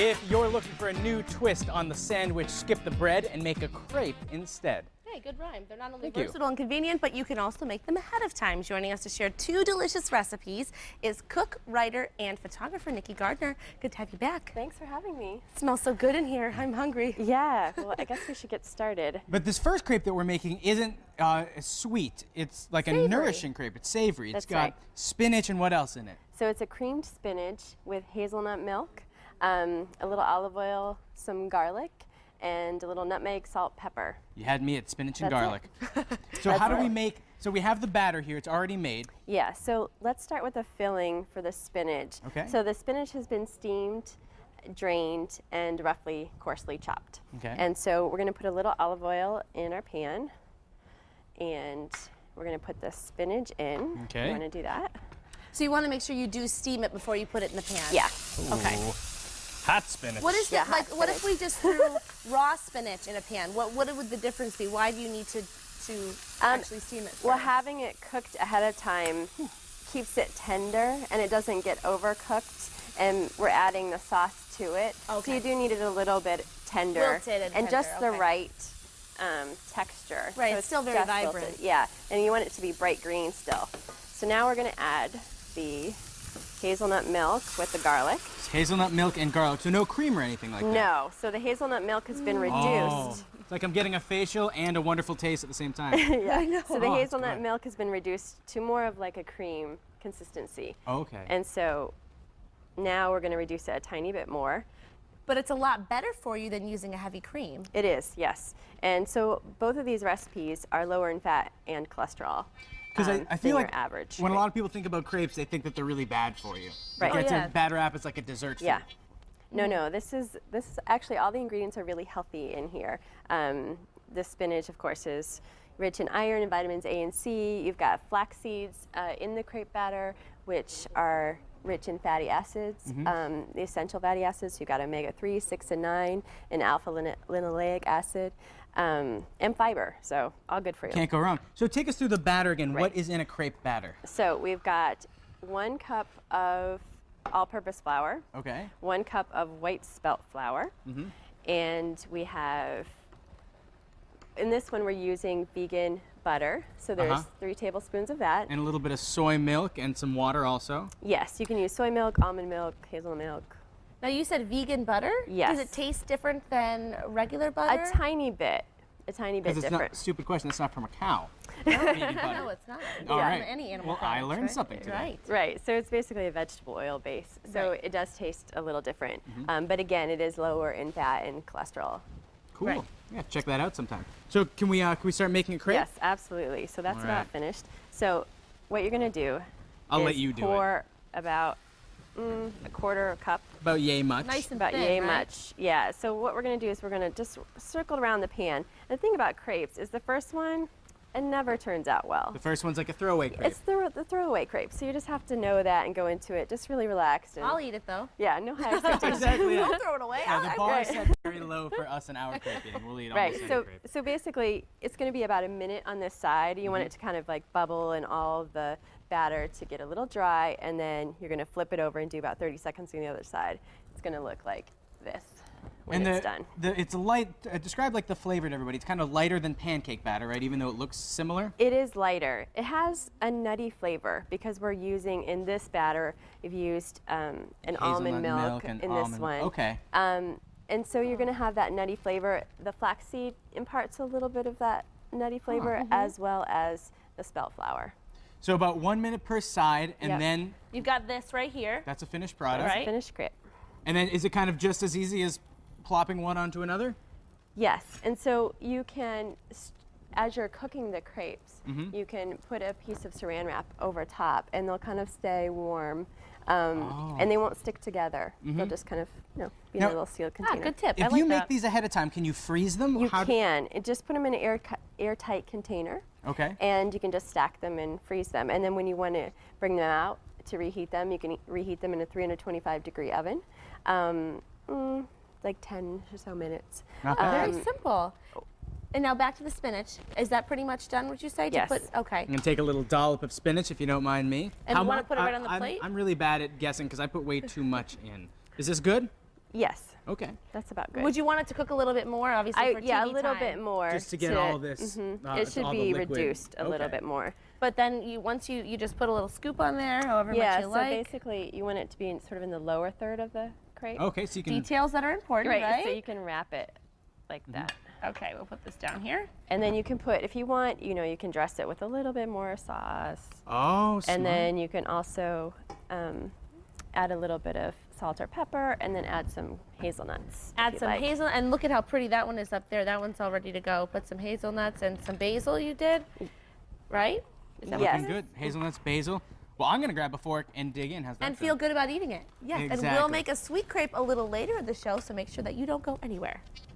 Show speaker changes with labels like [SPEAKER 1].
[SPEAKER 1] If you're looking for a new twist on the sandwich, skip the bread and make a crepe instead.
[SPEAKER 2] Hey, good rhyme. They're not only
[SPEAKER 1] Thank you.
[SPEAKER 2] versatile and convenient, but you can also make them ahead of time. Joining us to share 2 delicious recipes is cook, writer, and photographer Nikki Gardner. Good to have you back.
[SPEAKER 3] Thanks for having me.
[SPEAKER 2] It smells so good in here. I'm hungry.
[SPEAKER 3] Yeah, well, I guess we should get started.
[SPEAKER 1] But this first crepe that we're making isn't sweet. It's like
[SPEAKER 2] Savory.
[SPEAKER 1] a nourishing crepe. It's savory. It's
[SPEAKER 3] That's
[SPEAKER 1] got
[SPEAKER 3] right.
[SPEAKER 1] spinach and what else in it?
[SPEAKER 3] So it's a creamed spinach with hazelnut milk, a little olive oil, some garlic, and a little nutmeg, salt, pepper.
[SPEAKER 1] You had me at spinach and
[SPEAKER 3] That's
[SPEAKER 1] garlic.
[SPEAKER 3] it.
[SPEAKER 1] So how do we make, so we have the batter here. It's already made.
[SPEAKER 3] Yeah, so let's start with the filling for the spinach.
[SPEAKER 1] Okay.
[SPEAKER 3] So the spinach has been steamed, drained, and roughly coarsely chopped.
[SPEAKER 1] Okay.
[SPEAKER 3] And so we're gonna put a little olive oil in our pan, and we're gonna put the spinach in.
[SPEAKER 1] Okay.
[SPEAKER 3] You wanna do that?
[SPEAKER 2] So you want to make sure you do steam it before you put it in the pan?
[SPEAKER 3] Yeah.
[SPEAKER 2] Okay.
[SPEAKER 1] Ooh. Hot spinach.
[SPEAKER 2] What is
[SPEAKER 3] Yeah,
[SPEAKER 2] it like?
[SPEAKER 3] hot
[SPEAKER 2] What if
[SPEAKER 3] spinach.
[SPEAKER 2] we just threw raw spinach in a pan? What would the difference be? Why do you need to actually steam it?
[SPEAKER 3] Well,
[SPEAKER 2] first?
[SPEAKER 3] having it cooked ahead of time keeps it tender and it doesn't get overcooked, and we're adding the sauce to it. So
[SPEAKER 2] Okay.
[SPEAKER 3] you do need it a little bit tender
[SPEAKER 2] Wilted and tender,
[SPEAKER 3] just the
[SPEAKER 2] okay.
[SPEAKER 3] right texture.
[SPEAKER 2] Right,
[SPEAKER 3] So
[SPEAKER 2] it's still very
[SPEAKER 3] just
[SPEAKER 2] vibrant.
[SPEAKER 3] wilted. Yeah, and you want it to be bright green still. So now we're going to add the hazelnut milk with the garlic.
[SPEAKER 1] It's hazelnut milk and garlic, so no cream or anything like that.
[SPEAKER 3] No, so the hazelnut milk has been
[SPEAKER 1] Oh,
[SPEAKER 3] reduced.
[SPEAKER 1] it's like I'm getting a facial and a wonderful taste at the same time.
[SPEAKER 3] Yeah.
[SPEAKER 2] I know.
[SPEAKER 3] So the
[SPEAKER 1] Oh, that's
[SPEAKER 3] hazelnut
[SPEAKER 1] good.
[SPEAKER 3] milk has been reduced to more of like a cream consistency.
[SPEAKER 1] Okay.
[SPEAKER 3] And so now we're going to reduce it a tiny bit more.
[SPEAKER 2] But it's a lot better for you than using a heavy cream.
[SPEAKER 3] It is, yes. And so both of these recipes are lower in fat and cholesterol.
[SPEAKER 1] Because I
[SPEAKER 3] than
[SPEAKER 1] feel
[SPEAKER 3] your
[SPEAKER 1] like
[SPEAKER 3] average.
[SPEAKER 1] when a lot of people think about crepes, they think that they're really bad for you.
[SPEAKER 3] Right.
[SPEAKER 1] Like, it's
[SPEAKER 2] Oh, yeah.
[SPEAKER 1] a bad rap. It's like a dessert food.
[SPEAKER 3] Yeah. No, this is actually, all the ingredients are really healthy in here. The spinach, of course, is rich in iron and vitamins A and C. You've got flax seeds in the crepe batter, which are rich in fatty acids, the essential fatty acids. You've got omega-3, 6, and 9, and alpha-linoleic acid, and fiber. So all good for you.
[SPEAKER 1] Can't go wrong. So take us through the batter again.
[SPEAKER 3] Right.
[SPEAKER 1] What is in a crepe batter?
[SPEAKER 3] So we've got 1 cup of all-purpose flour,
[SPEAKER 1] Okay.
[SPEAKER 3] 1 cup of white spelt flour, and we have, in this one we're using vegan butter, so there's 3 tablespoons of that.
[SPEAKER 1] And a little bit of soy milk and some water also.
[SPEAKER 3] Yes, you can use soy milk, almond milk, hazelnut milk,
[SPEAKER 2] Now you said vegan butter?
[SPEAKER 3] Yes.
[SPEAKER 2] Does it taste different than regular butter?
[SPEAKER 3] a tiny bit
[SPEAKER 1] Because it's
[SPEAKER 3] different.
[SPEAKER 1] not, stupid question, it's not from a cow.
[SPEAKER 2] No,
[SPEAKER 1] Vegan butter.
[SPEAKER 2] no, it's not.
[SPEAKER 1] All
[SPEAKER 2] From
[SPEAKER 1] right.
[SPEAKER 2] any animal
[SPEAKER 1] Well, I
[SPEAKER 2] products,
[SPEAKER 1] learned
[SPEAKER 2] right?
[SPEAKER 1] something today.
[SPEAKER 2] Right.
[SPEAKER 3] Right, so it's basically a vegetable oil base, so
[SPEAKER 2] Right.
[SPEAKER 3] it does taste a little different. But again, it is lower in fat and cholesterol.
[SPEAKER 1] Cool.
[SPEAKER 2] Right.
[SPEAKER 1] Yeah, check that out sometime. So can we start making a crepe?
[SPEAKER 3] Yes, absolutely. So that's
[SPEAKER 1] All
[SPEAKER 3] about
[SPEAKER 1] right.
[SPEAKER 3] finished. So what you're going to do
[SPEAKER 1] I'll
[SPEAKER 3] is
[SPEAKER 1] let you do it.
[SPEAKER 3] pour about a quarter cup,
[SPEAKER 1] About yay much.
[SPEAKER 2] Nice and
[SPEAKER 3] about
[SPEAKER 2] thin,
[SPEAKER 3] yay
[SPEAKER 2] right?
[SPEAKER 3] much. Yeah, so what we're going to do is we're going to just circle around the pan. And the thing about crepes is the first one, it never turns out well.
[SPEAKER 1] The first one's like a throwaway crepe.
[SPEAKER 3] It's the throwaway crepe, so you just have to know that and go into it just really relaxed. And,
[SPEAKER 2] I'll eat it though.
[SPEAKER 3] yeah, no high expectations.
[SPEAKER 1] Exactly.
[SPEAKER 2] Don't throw it away.
[SPEAKER 1] Yeah, the bar
[SPEAKER 3] right.
[SPEAKER 1] is set very low for us and our crepe eating. We'll eat
[SPEAKER 3] Right,
[SPEAKER 1] almost
[SPEAKER 3] so
[SPEAKER 1] any crepe.
[SPEAKER 3] so basically it's going to be about a minute on this side. You want it to kind of like bubble and all of the batter to get a little dry, and then you're going to flip it over and do about 30 seconds on the other side. It's going to look like this when
[SPEAKER 1] And
[SPEAKER 3] it's done.
[SPEAKER 1] it's light. Describe like the flavor to everybody. It's kind of lighter than pancake batter, right? Even though it looks similar.
[SPEAKER 3] It is lighter. It has a nutty flavor because we're using, in this batter, we've used an almond milk
[SPEAKER 1] and
[SPEAKER 3] in this
[SPEAKER 1] almond-
[SPEAKER 3] one.
[SPEAKER 1] Okay.
[SPEAKER 3] And so you're going to have that nutty flavor. The flaxseed imparts a little bit of that nutty flavor, as well as the spelt flour.
[SPEAKER 1] So about 1 minute per side, and
[SPEAKER 3] Yep.
[SPEAKER 1] then
[SPEAKER 2] You've got this right here.
[SPEAKER 1] that's a finished product.
[SPEAKER 2] Right.
[SPEAKER 3] Finished crepe.
[SPEAKER 1] And then is it kind of just as easy as plopping one onto another?
[SPEAKER 3] Yes, and so you can, as you're cooking the crepes, you can put a piece of saran wrap over top, and they'll kind of stay warm, and they won't stick together. They'll just kind of, be in
[SPEAKER 1] Now-
[SPEAKER 3] a little sealed
[SPEAKER 2] Ah,
[SPEAKER 3] container.
[SPEAKER 2] good tip. I
[SPEAKER 1] If
[SPEAKER 2] like
[SPEAKER 1] you make
[SPEAKER 2] that.
[SPEAKER 1] these ahead of time, can you freeze them?
[SPEAKER 3] You
[SPEAKER 1] How do-
[SPEAKER 3] can. Just put them in an airtight container,
[SPEAKER 1] Okay.
[SPEAKER 3] and you can just stack them and freeze them. And then when you want to bring them out to reheat them, you can reheat them in a 325-degree oven, like 10 or so minutes.
[SPEAKER 1] Not bad.
[SPEAKER 2] Very simple. And now back to the spinach. Is that pretty much done, would you say?
[SPEAKER 3] Yes.
[SPEAKER 2] Okay.
[SPEAKER 1] I'm gonna take a little dollop of spinach, if you don't mind me.
[SPEAKER 2] And you wanna
[SPEAKER 1] mu-
[SPEAKER 2] put it right on the
[SPEAKER 1] I'm-
[SPEAKER 2] plate?
[SPEAKER 1] I'm really bad at guessing because I put way too much in. Is this good?
[SPEAKER 3] Yes,
[SPEAKER 1] Okay.
[SPEAKER 3] that's about good.
[SPEAKER 2] Would you want it to cook a little bit more, obviously, for
[SPEAKER 3] yeah, a
[SPEAKER 2] TV
[SPEAKER 3] little
[SPEAKER 2] time?
[SPEAKER 3] bit more.
[SPEAKER 1] Just to get all of this.
[SPEAKER 3] It should
[SPEAKER 1] all the
[SPEAKER 3] be
[SPEAKER 1] liquid.
[SPEAKER 3] reduced a little
[SPEAKER 1] Okay.
[SPEAKER 3] bit more.
[SPEAKER 2] But then once you just put a little scoop on there, however
[SPEAKER 3] Yeah,
[SPEAKER 2] much you
[SPEAKER 3] so
[SPEAKER 2] like.
[SPEAKER 3] basically you want it to be sort of in the lower third of the crepe.
[SPEAKER 1] Okay, so you can.
[SPEAKER 2] Details that are important, right?
[SPEAKER 3] So you can wrap it like that.
[SPEAKER 2] Okay, we'll put this down here.
[SPEAKER 3] And then you can put, if you want, you can dress it with a little bit more sauce.
[SPEAKER 1] Oh, smart.
[SPEAKER 3] And then you can also add a little bit of salt or pepper, and then add some hazelnuts. if
[SPEAKER 2] Add
[SPEAKER 3] you
[SPEAKER 2] some
[SPEAKER 3] like.
[SPEAKER 2] hazelnut, and look at how pretty that one is up there. That one's all ready to go. Put some hazelnuts and some basil you did, right? Is that what
[SPEAKER 3] Yes.
[SPEAKER 2] that is?
[SPEAKER 1] Looking good. Hazelnuts, basil. Well, I'm gonna grab a fork and dig in. How's that?
[SPEAKER 2] And
[SPEAKER 1] sound?
[SPEAKER 2] feel good about eating it. Yes, and we'll
[SPEAKER 1] Exactly.
[SPEAKER 2] make a sweet crepe a little later in the show, so make sure that you don't go anywhere.